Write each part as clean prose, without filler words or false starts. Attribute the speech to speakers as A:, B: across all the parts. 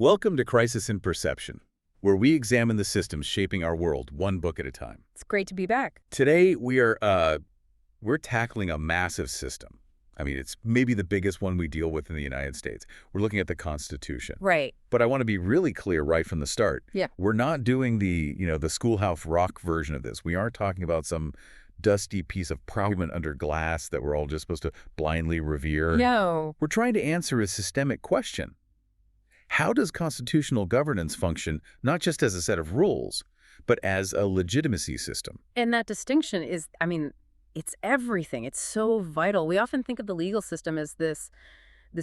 A: Welcome to Crisis in Perception, where we examine the systems shaping our world one book at a time.
B: It's great to be back.
A: Today, we're tackling a massive system. I mean, it's maybe the biggest one we deal with in the United States. We're looking at the Constitution.
B: Right.
A: But I want to be really clear right from the start.
B: Yeah.
A: We're not doing the Schoolhouse Rock version of this. We aren't talking about some dusty piece of parliament under glass that we're all just supposed to blindly revere.
B: No.
A: We're trying to answer a systemic question. How does constitutional governance function not just as a set of rules, but as a legitimacy system?
B: And that distinction is, it's everything. It's so vital. We often think of the legal system as this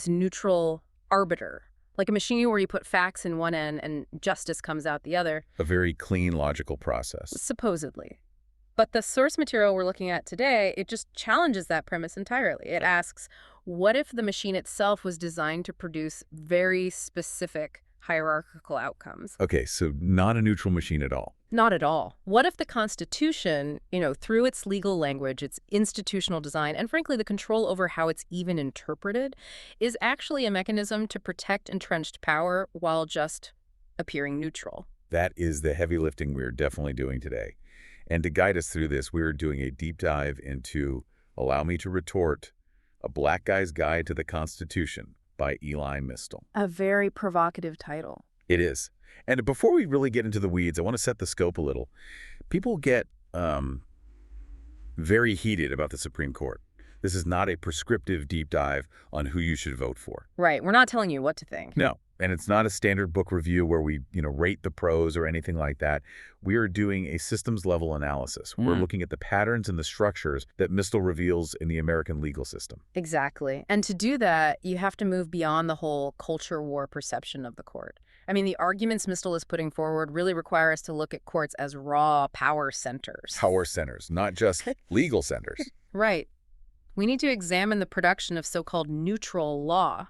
B: neutral arbiter, like a machine where you put facts in one end and justice comes out the other.
A: A very clean, logical process.
B: Supposedly. But the source material we're looking at today, it just challenges that premise entirely. It asks, what if the machine itself was designed to produce very specific hierarchical outcomes?
A: Okay, so not a neutral machine at all.
B: Not at all. What if the Constitution, through its legal language, its institutional design, and frankly, the control over how it's even interpreted, is actually a mechanism to protect entrenched power while just appearing neutral?
A: That is the heavy lifting we're definitely doing today. And to guide us through this, we're doing a deep dive into, allow me to retort, A Black Guy's Guide to the Constitution by Elie Mystal.
B: A very provocative title.
A: It is. And before we really get into the weeds, I want to set the scope a little. People get very heated about the Supreme Court. This is not a prescriptive deep dive on who you should vote for.
B: Right. We're not telling you what to think.
A: No. And it's not a standard book review where we, rate the pros or anything like that. We are doing a systems-level analysis. We're looking at the patterns and the structures that Mystal reveals in the American legal system.
B: Exactly. And to do that, you have to move beyond the whole culture war perception of the court. The arguments Mystal is putting forward really require us to look at courts as raw power centers.
A: Power centers, not just legal centers.
B: Right. We need to examine the production of so-called neutral law.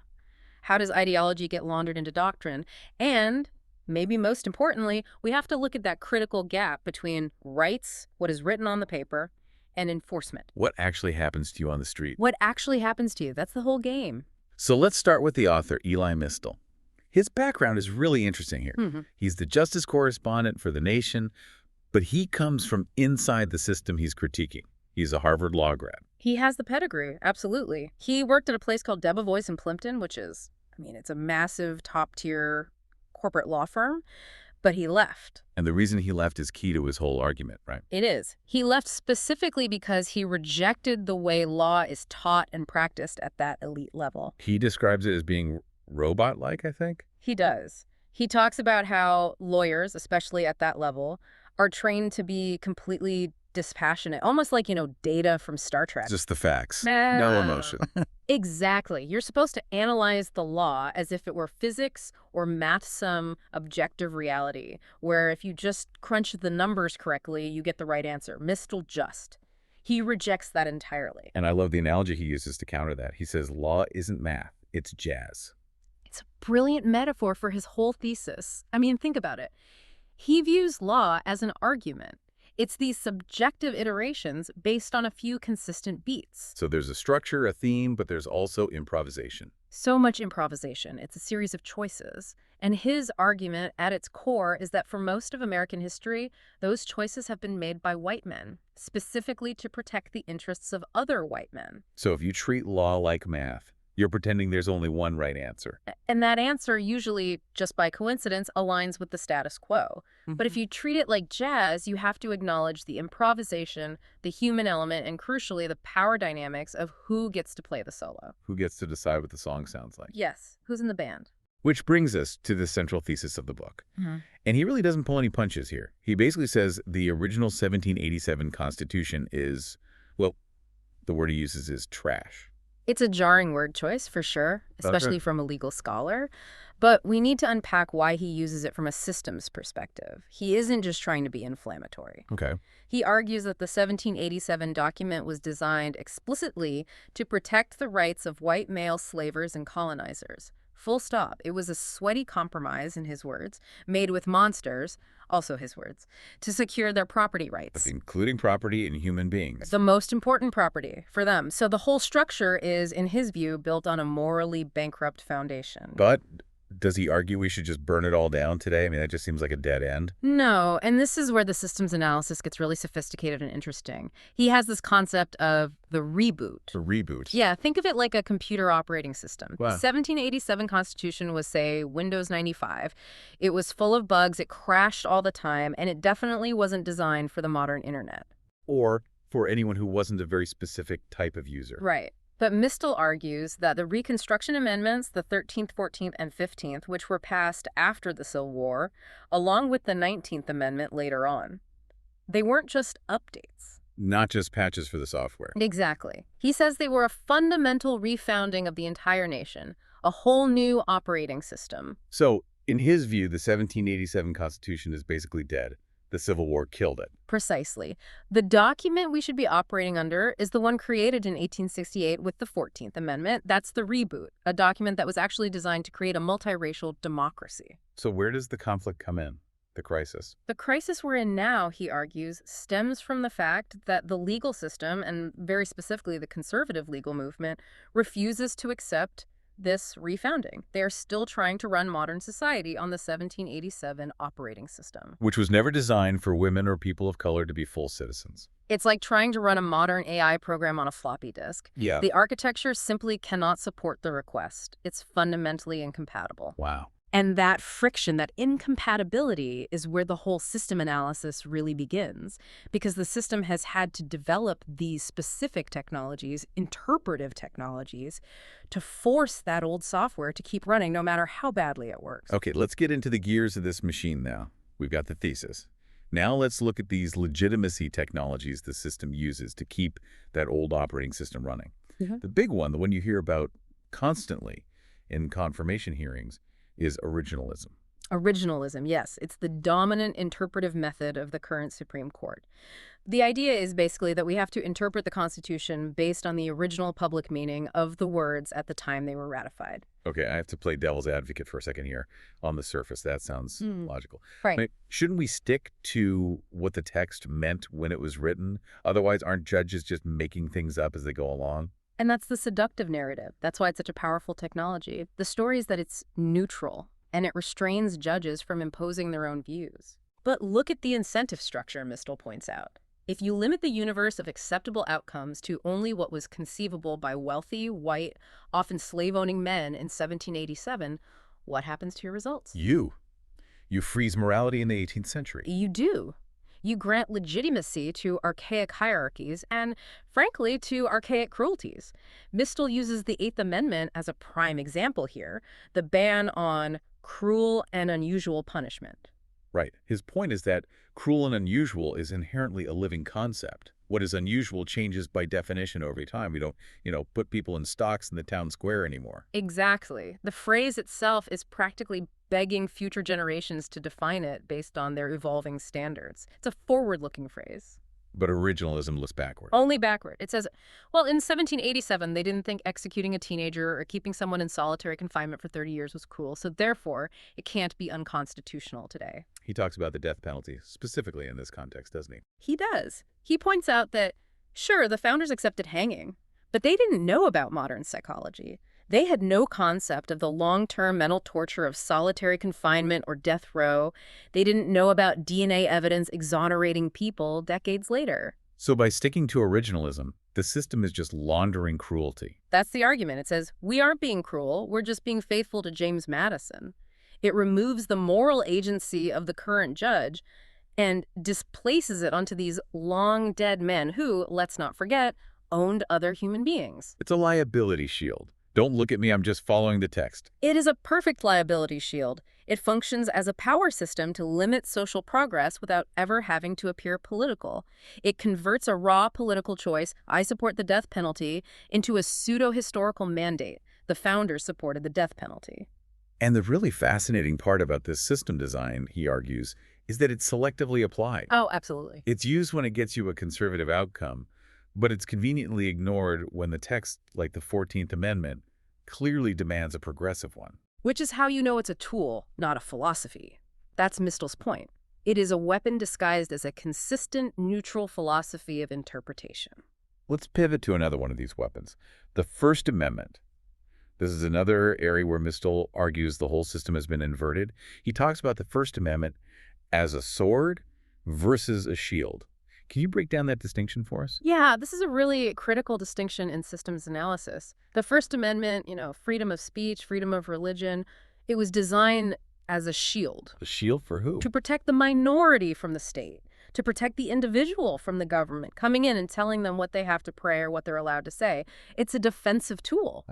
B: How does ideology get laundered into doctrine? And, maybe most importantly, we have to look at that critical gap between rights, what is written on the paper, and enforcement.
A: What actually happens to you on the street?
B: What actually happens to you? That's the whole game.
A: So let's start with the author, Elie Mystal. His background is really interesting here. He's the justice correspondent for The Nation, but he comes from inside the system he's critiquing. He's a Harvard law grad.
B: He has the pedigree, absolutely. He worked at a place called Debevoise in Plimpton, which is, it's a massive top-tier corporate law firm, but he left.
A: And the reason he left is key to his whole argument, right?
B: It is. He left specifically because he rejected the way law is taught and practiced at that elite level.
A: He describes it as being robot-like, I think?
B: He does. He talks about how lawyers, especially at that level, are trained to be completely dispassionate, almost like, Data from Star Trek.
A: Just the facts. No emotion.
B: Exactly. You're supposed to analyze the law as if it were physics or math-some objective reality, where if you just crunch the numbers correctly, you get the right answer. Mystal just. He rejects that entirely.
A: And I love the analogy he uses to counter that. He says, law isn't math, it's jazz.
B: It's a brilliant metaphor for his whole thesis. Think about it. He views law as an argument. It's these subjective iterations based on a few consistent beats.
A: So there's a structure, a theme, but there's also improvisation.
B: So much improvisation. It's a series of choices. And his argument at its core is that for most of American history, those choices have been made by white men, specifically to protect the interests of other white men.
A: So if you treat law like math, you're pretending there's only one right answer.
B: And that answer usually, just by coincidence, aligns with the status quo. But if you treat it like jazz, you have to acknowledge the improvisation, the human element, and crucially, the power dynamics of who gets to play the solo.
A: Who gets to decide what the song sounds like.
B: Yes, who's in the band.
A: Which brings us to the central thesis of the book. And he really doesn't pull any punches here. He basically says the original 1787 Constitution is, well, the word he uses is trash.
B: It's a jarring word choice, for sure, especially from a legal scholar. But we need to unpack why he uses it from a systems perspective. He isn't just trying to be inflammatory.
A: Okay.
B: He argues that the 1787 document was designed explicitly to protect the rights of white male slavers and colonizers. Full stop. It was a sweaty compromise, in his words, made with monsters, also his words, to secure their property rights.
A: Including property and human beings.
B: The most important property for them. So the whole structure is, in his view, built on a morally bankrupt foundation.
A: But Does he argue we should just burn it all down today? I mean, that just seems like a dead end.
B: No, and this is where the systems analysis gets really sophisticated and interesting. He has this concept of the reboot.
A: A reboot.
B: Yeah, think of it like a computer operating system.
A: Wow.
B: The 1787 Constitution was, say, Windows 95. It was full of bugs, it crashed all the time, and it definitely wasn't designed for the modern internet.
A: Or for anyone who wasn't a very specific type of user.
B: Right. But Mystal argues that the Reconstruction Amendments, the 13th, 14th, and 15th, which were passed after the Civil War, along with the 19th Amendment later on, they weren't just updates.
A: Not just patches for the software.
B: Exactly. He says they were a fundamental refounding of the entire nation, a whole new operating system.
A: So, in his view, the 1787 Constitution is basically dead. The Civil War killed it.
B: Precisely. The document we should be operating under is the one created in 1868 with the 14th Amendment. That's the reboot, a document that was actually designed to create a multiracial democracy.
A: So where does the conflict come in? The crisis?
B: The crisis we're in now, he argues, stems from the fact that the legal system, and very specifically the conservative legal movement, refuses to accept this refounding. They are still trying to run modern society on the 1787 operating system.
A: Which was never designed for women or people of color to be full citizens.
B: It's like trying to run a modern AI program on a floppy disk.
A: Yeah.
B: The architecture simply cannot support the request. It's fundamentally incompatible.
A: Wow.
B: And that friction, that incompatibility, is where the whole system analysis really begins, because the system has had to develop these specific technologies, interpretive technologies, to force that old software to keep running no matter how badly it works.
A: Okay, let's get into the gears of this machine now. We've got the thesis. Now let's look at these legitimacy technologies the system uses to keep that old operating system running. The big one, the one you hear about constantly in confirmation hearings, is originalism.
B: Originalism, yes. It's the dominant interpretive method of the current Supreme Court. The idea is basically that we have to interpret the Constitution based on the original public meaning of the words at the time they were ratified.
A: Okay, I have to play devil's advocate for a second here. On the surface, that sounds logical.
B: Right.
A: I mean, shouldn't we stick to what the text meant when it was written? Otherwise, aren't judges just making things up as they go along?
B: And that's the seductive narrative. That's why it's such a powerful technology. The story is that it's neutral, and it restrains judges from imposing their own views. But look at the incentive structure, Mystal points out. If you limit the universe of acceptable outcomes to only what was conceivable by wealthy, white, often slave-owning men in 1787, what happens to your results?
A: You freeze morality in the 18th century.
B: You do. You grant legitimacy to archaic hierarchies and, frankly, to archaic cruelties. Mystal uses the Eighth Amendment as a prime example here, the ban on cruel and unusual punishment.
A: Right. His point is that cruel and unusual is inherently a living concept. What is unusual changes by definition over time. We don't, put people in stocks in the town square anymore.
B: Exactly. The phrase itself is practically begging future generations to define it based on their evolving standards. It's a forward-looking phrase.
A: But originalism looks backward.
B: Only backward. It says, well, in 1787, they didn't think executing a teenager or keeping someone in solitary confinement for 30 years was cruel, so therefore, it can't be unconstitutional today.
A: He talks about the death penalty, specifically in this context, doesn't he?
B: He does. He points out that, sure, the founders accepted hanging, but they didn't know about modern psychology. They had no concept of the long-term mental torture of solitary confinement or death row. They didn't know about DNA evidence exonerating people decades later.
A: So by sticking to originalism, the system is just laundering cruelty.
B: That's the argument. It says, we aren't being cruel, we're just being faithful to James Madison. It removes the moral agency of the current judge and displaces it onto these long-dead men who, let's not forget, owned other human beings.
A: It's a liability shield. Don't look at me, I'm just following the text.
B: It is a perfect liability shield. It functions as a power system to limit social progress without ever having to appear political. It converts a raw political choice, I support the death penalty, into a pseudo-historical mandate. The founders supported the death penalty.
A: And the really fascinating part about this system design, he argues, is that it's selectively applied.
B: Oh, absolutely.
A: It's used when it gets you a conservative outcome, but it's conveniently ignored when the text, like the 14th Amendment, clearly demands a progressive one.
B: Which is how you know it's a tool, not a philosophy. That's Mystal's point. It is a weapon disguised as a consistent, neutral philosophy of interpretation.
A: Let's pivot to another one of these weapons, the First Amendment. This is another area where Mystal argues the whole system has been inverted. He talks about the First Amendment as a sword versus a shield. Can you break down that distinction for us?
B: Yeah, this is a really critical distinction in systems analysis. The First Amendment, freedom of speech, freedom of religion, it was designed as a shield.
A: A shield for who?
B: To protect the minority from the state, to protect the individual from the government, coming in and telling them what they have to pray or what they're allowed to say. It's a defensive tool.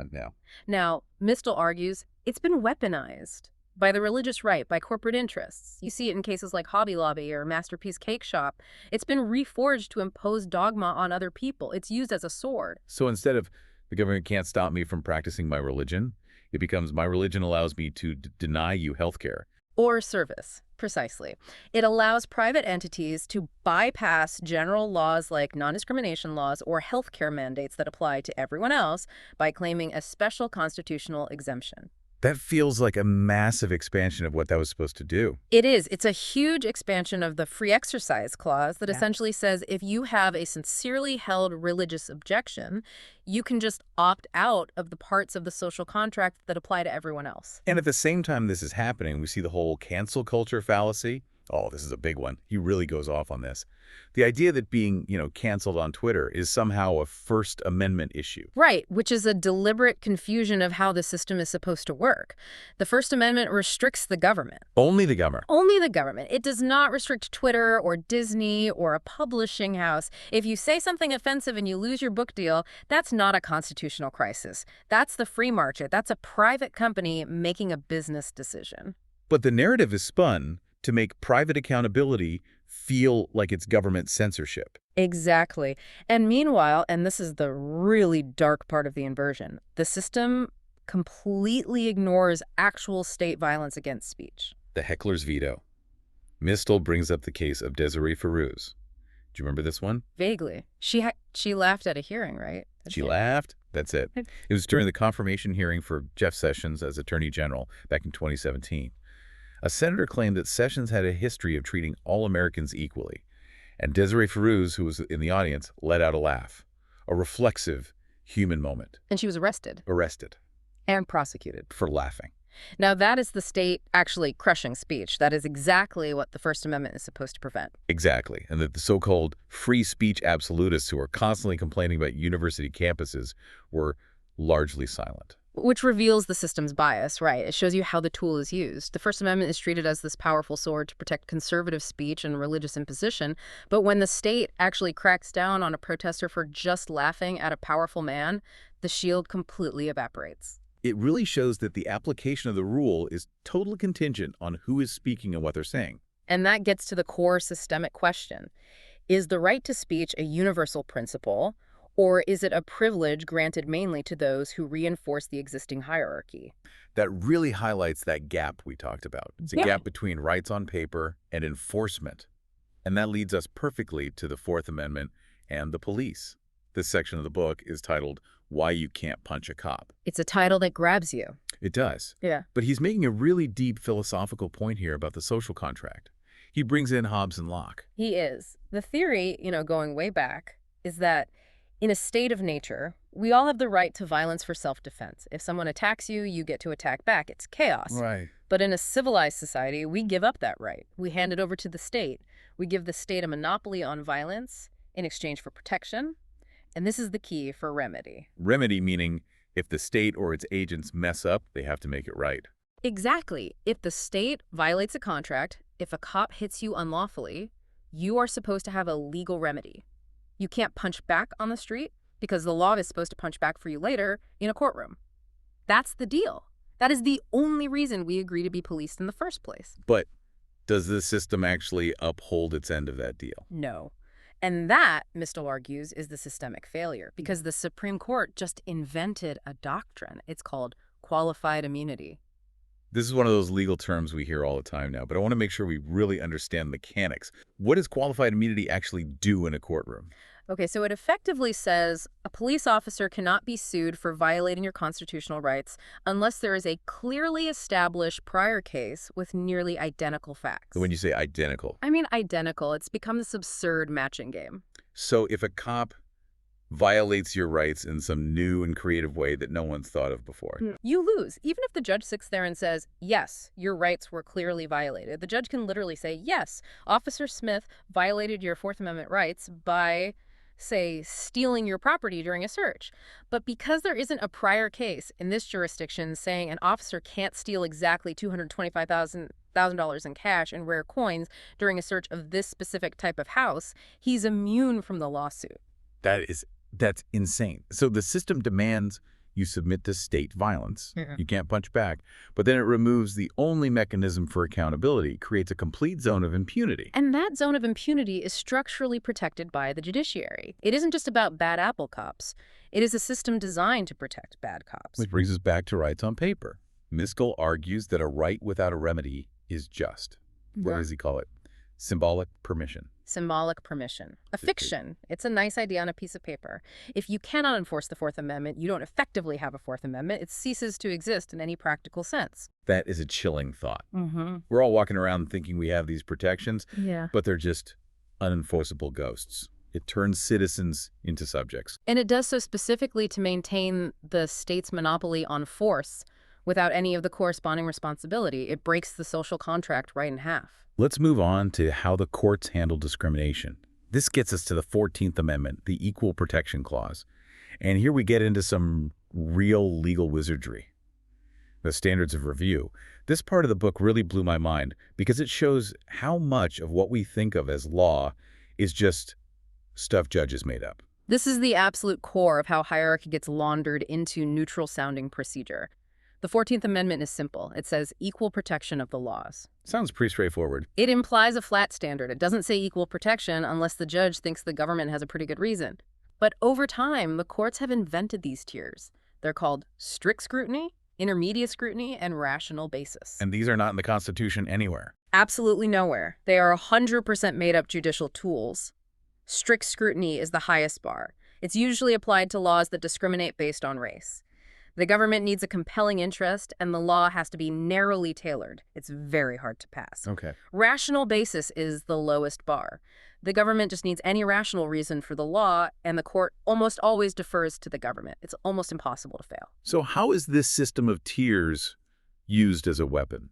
B: Now, Mystal argues it's been weaponized by the religious right, by corporate interests. You see it in cases like Hobby Lobby or Masterpiece Cake Shop. It's been reforged to impose dogma on other people. It's used as a sword.
A: So instead of the government can't stop me from practicing my religion, it becomes my religion allows me to deny you health care.
B: Or service, precisely. It allows private entities to bypass general laws like non-discrimination laws or healthcare mandates that apply to everyone else by claiming a special constitutional exemption.
A: That feels like a massive expansion of what that was supposed to do.
B: It is. It's a huge expansion of the free exercise clause that essentially says if you have a sincerely held religious objection, you can just opt out of the parts of the social contract that apply to everyone else.
A: And at the same time this is happening, we see the whole cancel culture fallacy. Oh, this is a big one. He really goes off on this. The idea that being, canceled on Twitter is somehow a First Amendment issue.
B: Right, which is a deliberate confusion of how the system is supposed to work. The First Amendment restricts the government.
A: Only the government.
B: Only the government. It does not restrict Twitter or Disney or a publishing house. If you say something offensive and you lose your book deal, that's not a constitutional crisis. That's the free market. That's a private company making a business decision.
A: But the narrative is spun to make private accountability feel like it's government censorship.
B: Exactly. And meanwhile, and this is the really dark part of the inversion, the system completely ignores actual state violence against speech.
A: The heckler's veto. Mystal brings up the case of Desiree Feruz. Do you remember this one?
B: Vaguely. She laughed at a hearing, right?
A: She laughed? That's it. It was during the confirmation hearing for Jeff Sessions as Attorney General back in 2017. A senator claimed that Sessions had a history of treating all Americans equally, and Desiree Feruz, who was in the audience, let out a laugh, a reflexive human moment.
B: And she was arrested.
A: Arrested.
B: And prosecuted.
A: For laughing.
B: Now, that is the state actually crushing speech. That is exactly what the First Amendment is supposed to prevent.
A: Exactly. And that the so-called free speech absolutists who are constantly complaining about university campuses were largely silent.
B: Which reveals the system's bias, right? It shows you how the tool is used. The First Amendment is treated as this powerful sword to protect conservative speech and religious imposition, but when the state actually cracks down on a protester for just laughing at a powerful man, the shield completely evaporates.
A: It really shows that the application of the rule is totally contingent on who is speaking and what they're saying.
B: And that gets to the core systemic question. Is the right to speech a universal principle, or is it a privilege granted mainly to those who reinforce the existing hierarchy?
A: That really highlights that gap we talked about. It's a gap between rights on paper and enforcement. And that leads us perfectly to the Fourth Amendment and the police. This section of the book is titled, Why You Can't Punch a Cop.
B: It's a title that grabs you.
A: It does.
B: Yeah.
A: But he's making a really deep philosophical point here about the social contract. He brings in Hobbes and Locke.
B: He is. The theory, going way back, is that in a state of nature, we all have the right to violence for self-defense. If someone attacks you, you get to attack back. It's chaos.
A: Right.
B: But in a civilized society, we give up that right. We hand it over to the state. We give the state a monopoly on violence in exchange for protection. And this is the key for remedy.
A: Remedy meaning if the state or its agents mess up, they have to make it right.
B: Exactly. If the state violates a contract, if a cop hits you unlawfully, you are supposed to have a legal remedy. You can't punch back on the street because the law is supposed to punch back for you later in a courtroom. That's the deal. That is the only reason we agree to be policed in the first place.
A: But does the system actually uphold its end of that deal?
B: No. And that, Mystal argues, is the systemic failure because the Supreme Court just invented a doctrine. It's called qualified immunity.
A: This is one of those legal terms we hear all the time now, but I want to make sure we really understand mechanics. What does qualified immunity actually do in a courtroom?
B: Okay, so it effectively says a police officer cannot be sued for violating your constitutional rights unless there is a clearly established prior case with nearly identical facts.
A: When you say identical?
B: I mean identical. It's become this absurd matching game.
A: So if a cop violates your rights in some new and creative way that no one's thought of before.
B: You lose. Even if the judge sits there and says, yes, your rights were clearly violated, the judge can literally say, yes, Officer Smith violated your Fourth Amendment rights by, say, stealing your property during a search. But because there isn't a prior case in this jurisdiction saying an officer can't steal exactly $225,000 in cash and rare coins during a search of this specific type of house, he's immune from the lawsuit.
A: That's insane. So the system demands you submit to state violence. You can't punch back. But then it removes the only mechanism for accountability, creates a complete zone of impunity.
B: And that zone of impunity is structurally protected by the judiciary. It isn't just about bad apple cops. It is a system designed to protect bad cops.
A: Which brings us back to rights on paper. Mystal argues that a right without a remedy is just. What does he call it? Symbolic permission.
B: Symbolic permission. A fiction. It's a nice idea on a piece of paper. If you cannot enforce the Fourth Amendment, you don't effectively have a Fourth Amendment. It ceases to exist in any practical sense.
A: That is a chilling thought. We're all walking around thinking we have these protections, but they're just unenforceable ghosts. It turns citizens into subjects.
B: And it does so specifically to maintain the state's monopoly on force without any of the corresponding responsibility. It breaks the social contract right in half.
A: Let's move on to how the courts handle discrimination. This gets us to the 14th Amendment, the Equal Protection Clause. And here we get into some real legal wizardry. The standards of review. This part of the book really blew my mind because it shows how much of what we think of as law is just stuff judges made up.
B: This is the absolute core of how hierarchy gets laundered into neutral-sounding procedure. The 14th Amendment is simple. It says equal protection of the laws.
A: Sounds pretty straightforward.
B: It implies a flat standard. It doesn't say equal protection unless the judge thinks the government has a pretty good reason. But over time, the courts have invented these tiers. They're called strict scrutiny, intermediate scrutiny, and rational basis.
A: And these are not in the Constitution anywhere.
B: Absolutely nowhere. They are 100% made-up judicial tools. Strict scrutiny is the highest bar. It's usually applied to laws that discriminate based on race. The government needs a compelling interest, and the law has to be narrowly tailored. It's very hard to pass.
A: Okay.
B: Rational basis is the lowest bar. The government just needs any rational reason for the law, and the court almost always defers to the government. It's almost impossible to fail.
A: So how is this system of tiers used as a weapon?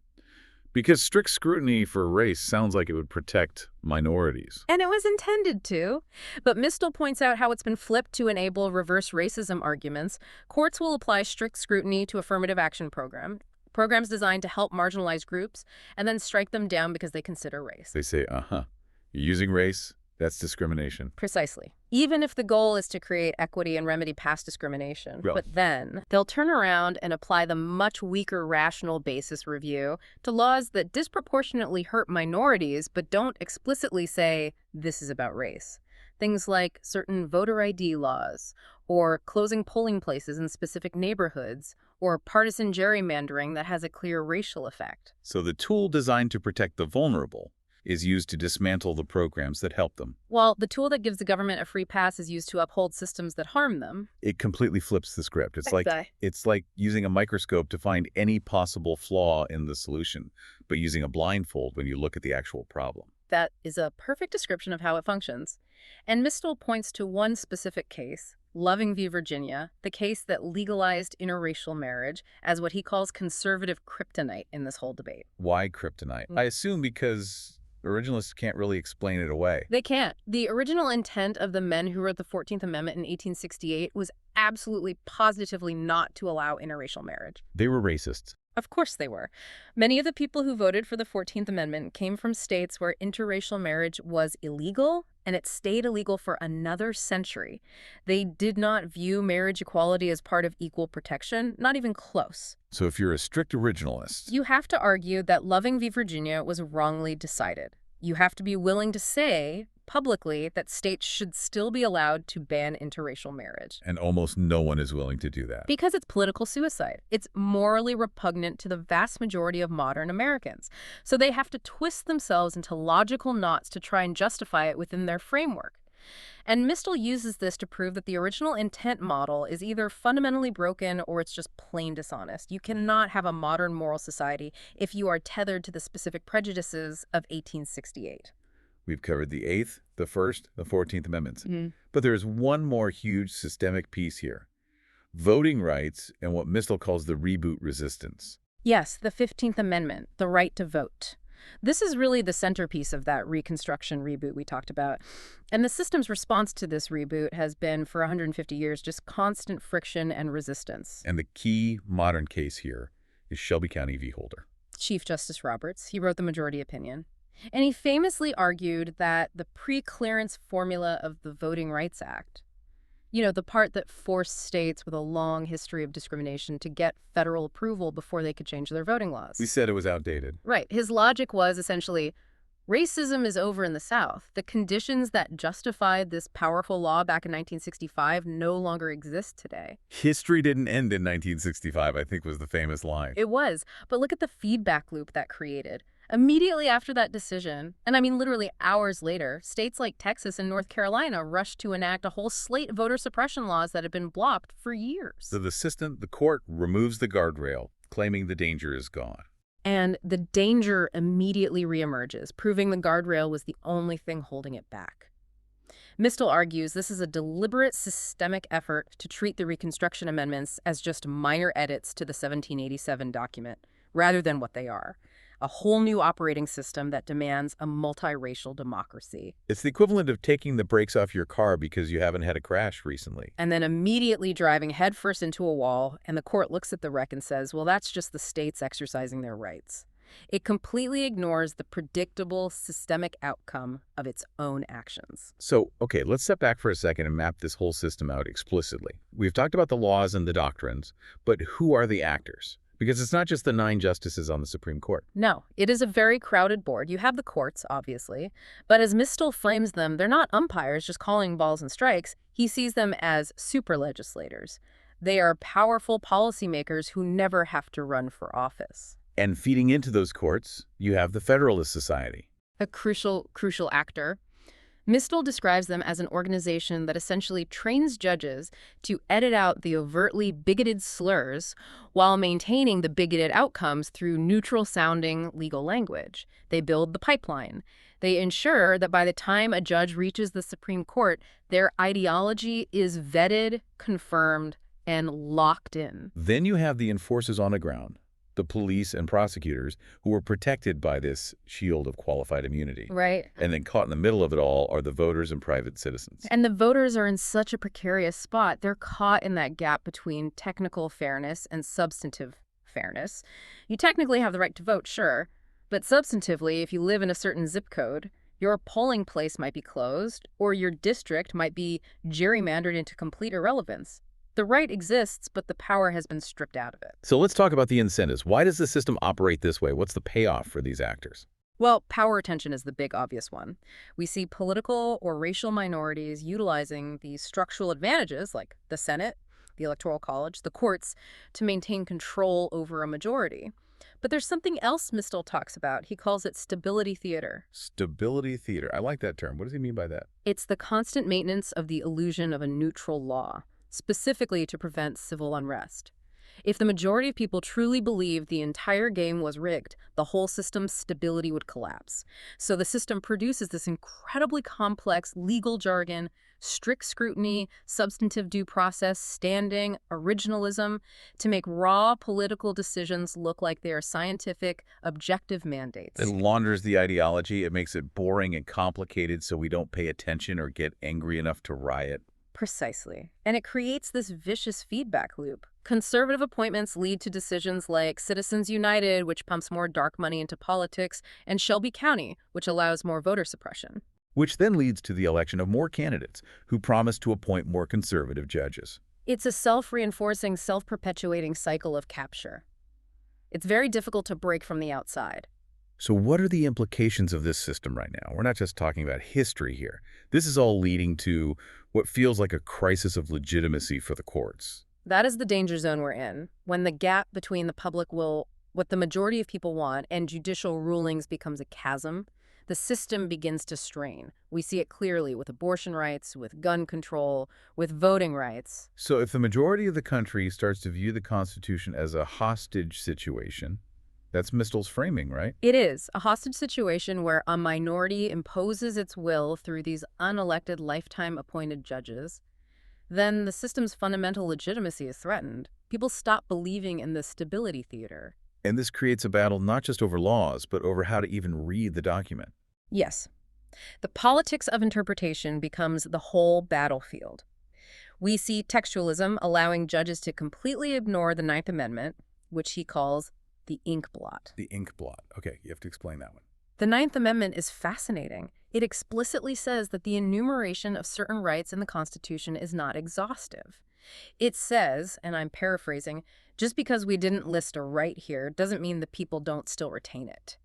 A: Because strict scrutiny for race sounds like it would protect minorities.
B: And it was intended to. But Mystal points out how it's been flipped to enable reverse racism arguments. Courts will apply strict scrutiny to affirmative action programs designed to help marginalized groups, and then strike them down because they consider race.
A: They say, you're using race, that's discrimination.
B: Precisely. Even if the goal is to create equity and remedy past discrimination.
A: Really?
B: But then they'll turn around and apply the much weaker rational basis review to laws that disproportionately hurt minorities but don't explicitly say this is about race. Things like certain voter ID laws, or closing polling places in specific neighborhoods, or partisan gerrymandering that has a clear racial effect.
A: So the tool designed to protect the vulnerable is used to dismantle the programs that help them.
B: While the tool that gives the government a free pass is used to uphold systems that harm them.
A: It completely flips the script. It's like using a microscope to find any possible flaw in the solution, but using a blindfold when you look at the actual problem.
B: That is a perfect description of how it functions. And Mystal points to one specific case, Loving v. Virginia, the case that legalized interracial marriage as what he calls conservative kryptonite in this whole debate.
A: Why kryptonite? I assume because originalists can't really explain it away.
B: They can't. The original intent of the men who wrote the 14th Amendment in 1868 was absolutely positively not to allow interracial marriage.
A: They were racists.
B: Of course they were. Many of the people who voted for the 14th Amendment came from states where interracial marriage was illegal, and it stayed illegal for another century. They did not view marriage equality as part of equal protection, not even close.
A: So if you're a strict originalist,
B: you have to argue that Loving v. Virginia was wrongly decided. You have to be willing to say publicly that states should still be allowed to ban interracial marriage.
A: And almost no one is willing to do that.
B: Because it's political suicide. It's morally repugnant to the vast majority of modern Americans. So they have to twist themselves into logical knots to try and justify it within their framework. And Mystal uses this to prove that the original intent model is either fundamentally broken or it's just plain dishonest. You cannot have a modern moral society if you are tethered to the specific prejudices of 1868.
A: We've covered the 8th, the 1st, the 14th Amendments.
B: Mhm.
A: But there's one more huge systemic piece here. Voting rights and what Mystal calls the reboot resistance.
B: Yes, the 15th Amendment, the right to vote. This is really the centerpiece of that Reconstruction reboot we talked about. And the system's response to this reboot has been, for 150 years, just constant friction and resistance.
A: And the key modern case here is Shelby County v. Holder.
B: Chief Justice Roberts, he wrote the majority opinion. And he famously argued that the pre-clearance formula of the Voting Rights Act, the part that forced states with a long history of discrimination to get federal approval before they could change their voting laws.
A: We said it was outdated.
B: Right. His logic was essentially, racism is over in the South. The conditions that justified this powerful law back in 1965 no longer exist today.
A: History didn't end in 1965, I think was the famous line.
B: It was. But look at the feedback loop that created. Immediately after that decision, and I mean literally hours later, states like Texas and North Carolina rushed to enact a whole slate of voter suppression laws that had been blocked for years.
A: So the court removes the guardrail, claiming the danger is gone.
B: And the danger immediately reemerges, proving the guardrail was the only thing holding it back. Mystal argues this is a deliberate systemic effort to treat the Reconstruction Amendments as just minor edits to the 1787 document, rather than what they are. A whole new operating system that demands a multiracial democracy.
A: It's the equivalent of taking the brakes off your car because you haven't had a crash recently.
B: And then immediately driving headfirst into a wall, and the court looks at the wreck and says, well, that's just the states exercising their rights. It completely ignores the predictable systemic outcome of its own actions.
A: So, okay, let's step back for a second and map this whole system out explicitly. We've talked about the laws and the doctrines, but who are the actors? Because it's not just the 9 justices on the Supreme Court.
B: No, it is a very crowded board. You have the courts, obviously, but as Mystal frames them, they're not umpires just calling balls and strikes. He sees them as super legislators. They are powerful policymakers who never have to run for office.
A: And feeding into those courts, you have the Federalist Society.
B: A crucial actor. Mystal describes them as an organization that essentially trains judges to edit out the overtly bigoted slurs while maintaining the bigoted outcomes through neutral-sounding legal language. They build the pipeline. They ensure that by the time a judge reaches the Supreme Court, their ideology is vetted, confirmed, and locked in.
A: Then you have the enforcers on the ground, the police and prosecutors, who were protected by this shield of qualified immunity.
B: Right.
A: And then caught in the middle of it all are the voters and private citizens.
B: And the voters are in such a precarious spot. They're caught in that gap between technical fairness and substantive fairness. You technically have the right to vote, sure, but substantively, if you live in a certain zip code, your polling place might be closed, or your district might be gerrymandered into complete irrelevance. The right exists, but the power has been stripped out of it.
A: So let's talk about the incentives. Why does the system operate this way? What's the payoff for these actors?
B: Well, power retention is the big obvious one. We see political or racial minorities utilizing these structural advantages like the Senate, the Electoral College, the courts, to maintain control over a majority. But there's something else Mystal talks about. He calls it stability theater.
A: Stability theater. I like that term. What does he mean by that?
B: It's the constant maintenance of the illusion of a neutral law, specifically to prevent civil unrest. If the majority of people truly believed the entire game was rigged, the whole system's stability would collapse. So the system produces this incredibly complex legal jargon, strict scrutiny, substantive due process, standing, originalism, to make raw political decisions look like they are scientific, objective mandates.
A: It launders the ideology. It makes it boring and complicated so we don't pay attention or get angry enough to riot.
B: Precisely. And it creates this vicious feedback loop. Conservative appointments lead to decisions like Citizens United, which pumps more dark money into politics, and Shelby County, which allows more voter suppression.
A: Which then leads to the election of more candidates who promise to appoint more conservative judges.
B: It's a self-reinforcing, self-perpetuating cycle of capture. It's very difficult to break from the outside.
A: So what are the implications of this system right now? We're not just talking about history here. This is all leading to what feels like a crisis of legitimacy for the courts.
B: That is the danger zone we're in, when the gap between the public will, what the majority of people want, and judicial rulings becomes a chasm. The system begins to strain. We see it clearly with abortion rights, with gun control, with voting rights.
A: So if the majority of the country starts to view the Constitution as a hostage situation, That's Mystal's framing, right?
B: It is a hostage situation where a minority imposes its will through these unelected lifetime appointed judges. Then the system's fundamental legitimacy is threatened. People stop believing in the stability theater.
A: And this creates a battle not just over laws, but over how to even read the document.
B: Yes. The politics of interpretation becomes the whole battlefield. We see textualism allowing judges to completely ignore the Ninth Amendment, which he calls the ink blot.
A: The ink blot. Okay, you have to explain that one.
B: The Ninth Amendment is fascinating. It explicitly says that the enumeration of certain rights in the Constitution is not exhaustive. It says, and I'm paraphrasing, just because we didn't list a right here doesn't mean the people don't still retain it.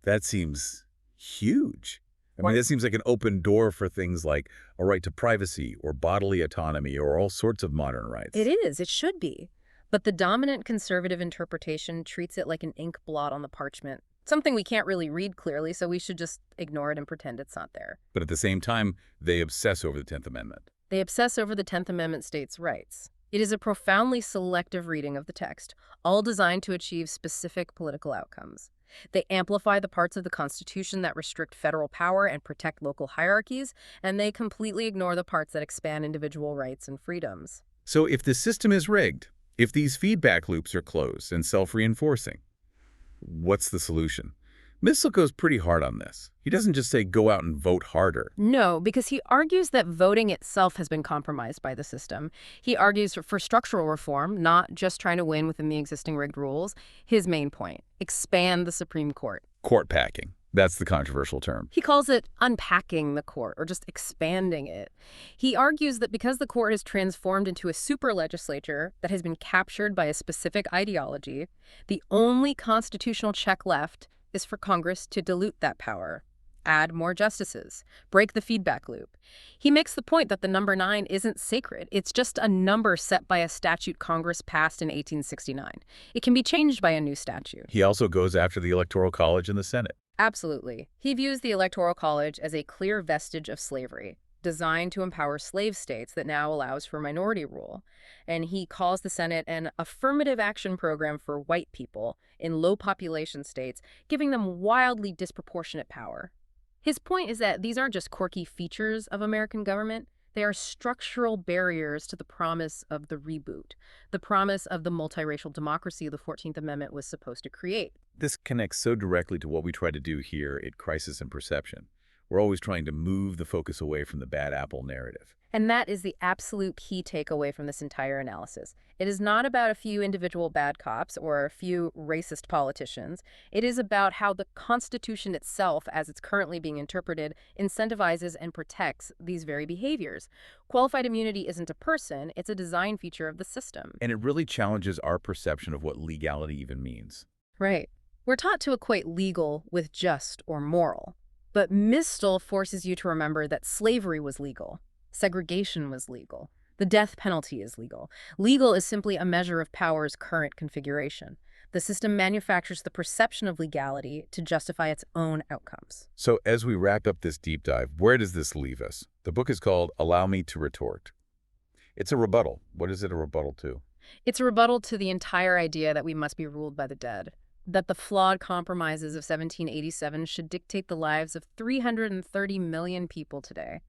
A: That seems huge. I mean, that seems like an open door for things like a right to privacy or bodily autonomy or all sorts of modern rights.
B: It is. It should be. But the dominant conservative interpretation treats it like an ink blot on the parchment, something we can't really read clearly, so we should just ignore it and pretend it's not there.
A: But at the same time, they obsess over the 10th Amendment.
B: They obsess over the 10th Amendment states' rights. It is a profoundly selective reading of the text, all designed to achieve specific political outcomes. They amplify the parts of the Constitution that restrict federal power and protect local hierarchies, and they completely ignore the parts that expand individual rights and freedoms.
A: So if the system is rigged, if these feedback loops are closed and self-reinforcing, what's the solution? Mystal goes pretty hard on this. He doesn't just say go out and vote harder.
B: No, because he argues that voting itself has been compromised by the system. He argues for structural reform, not just trying to win within the existing rigged rules. His main point, expand the Supreme Court.
A: Court packing. That's the controversial term.
B: He calls it unpacking the court or just expanding it. He argues that because the court is transformed into a super legislature that has been captured by a specific ideology, the only constitutional check left is for Congress to dilute that power, add more justices, break the feedback loop. He makes the point that the number 9 isn't sacred. It's just a number set by a statute Congress passed in 1869. It can be changed by a new statute.
A: He also goes after the Electoral College and the Senate.
B: Absolutely. He views the Electoral College as a clear vestige of slavery, designed to empower slave states that now allows for minority rule. And he calls the Senate an affirmative action program for white people in low population states, giving them wildly disproportionate power. His point is that these aren't just quirky features of American government. They are structural barriers to the promise of the reboot, the promise of the multiracial democracy the 14th Amendment was supposed to create.
A: This connects so directly to what we try to do here at Crisis and Perception. We're always trying to move the focus away from the bad apple narrative.
B: And that is the absolute key takeaway from this entire analysis. It is not about a few individual bad cops or a few racist politicians. It is about how the Constitution itself, as it's currently being interpreted, incentivizes and protects these very behaviors. Qualified immunity isn't a person, it's a design feature of the system.
A: And it really challenges our perception of what legality even means.
B: Right. We're taught to equate legal with just or moral. But Mystal forces you to remember that slavery was legal. Segregation was legal. The death penalty is legal. Legal is simply a measure of power's current configuration. The system manufactures the perception of legality to justify its own outcomes.
A: So as we wrap up this deep dive, where does this leave us? The book is called Allow Me to Retort. It's a rebuttal. What is it a rebuttal to?
B: It's a rebuttal to the entire idea that we must be ruled by the dead, that the flawed compromises of 1787 should dictate the lives of 330 million people today.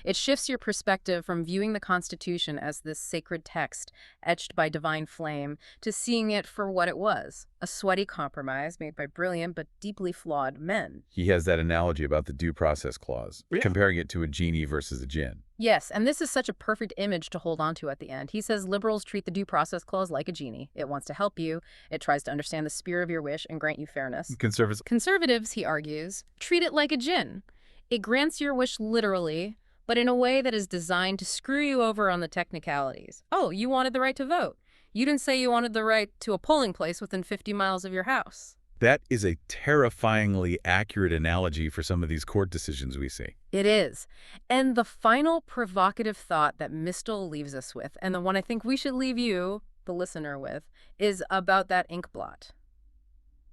B: It shifts your perspective from viewing the Constitution as this sacred text etched by divine flame to seeing it for what it was, a sweaty compromise made by brilliant but deeply flawed men.
A: He has that analogy about the due process clause, comparing it to a genie versus a djinn.
B: Yes, and this is such a perfect image to hold on to at the end. He says liberals treat the due process clause like a genie. It wants to help you. It tries to understand the spirit of your wish and grant you fairness. Conservatives, he argues, treat it like a djinn. It grants your wish literally, but in a way that is designed to screw you over on the technicalities. Oh, you wanted the right to vote. You didn't say you wanted the right to a polling place within 50 miles of your house.
A: That is a terrifyingly accurate analogy for some of these court decisions we see.
B: It is. And the final provocative thought that Mystal leaves us with, and the one I think we should leave you, the listener, with, is about that ink blot.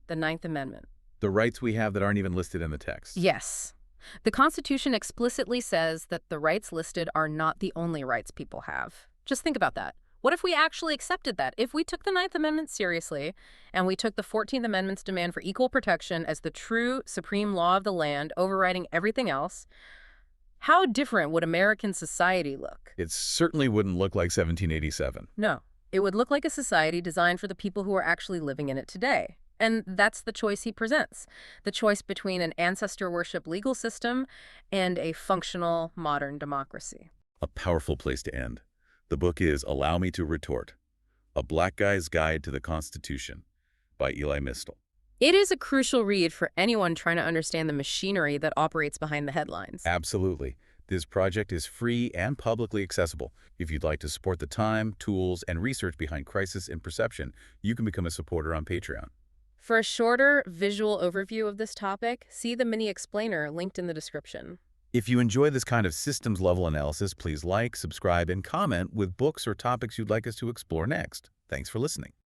B: The Ninth Amendment.
A: The rights we have that aren't even listed in the text.
B: Yes. The Constitution explicitly says that the rights listed are not the only rights people have. Just think about that. What if we actually accepted that? If we took the Ninth Amendment seriously, and we took the 14th Amendment's demand for equal protection as the true supreme law of the land overriding everything else, how different would American society look?
A: It certainly wouldn't look like 1787.
B: No. It would look like a society designed for the people who are actually living in it today. And that's the choice he presents. The choice between an ancestor worship legal system and a functional modern democracy.
A: A powerful place to end. The book is Allow Me to Retort, A Black Guy's Guide to the Constitution by Elie Mystal.
B: It is a crucial read for anyone trying to understand the machinery that operates behind the headlines.
A: Absolutely. This project is free and publicly accessible. If you'd like to support the time, tools, and research behind crisis and perception, you can become a supporter on Patreon.
B: For a shorter visual overview of this topic, see the mini explainer linked in the description.
A: If you enjoy this kind of systems-level analysis, please like, subscribe, and comment with books or topics you'd like us to explore next. Thanks for listening.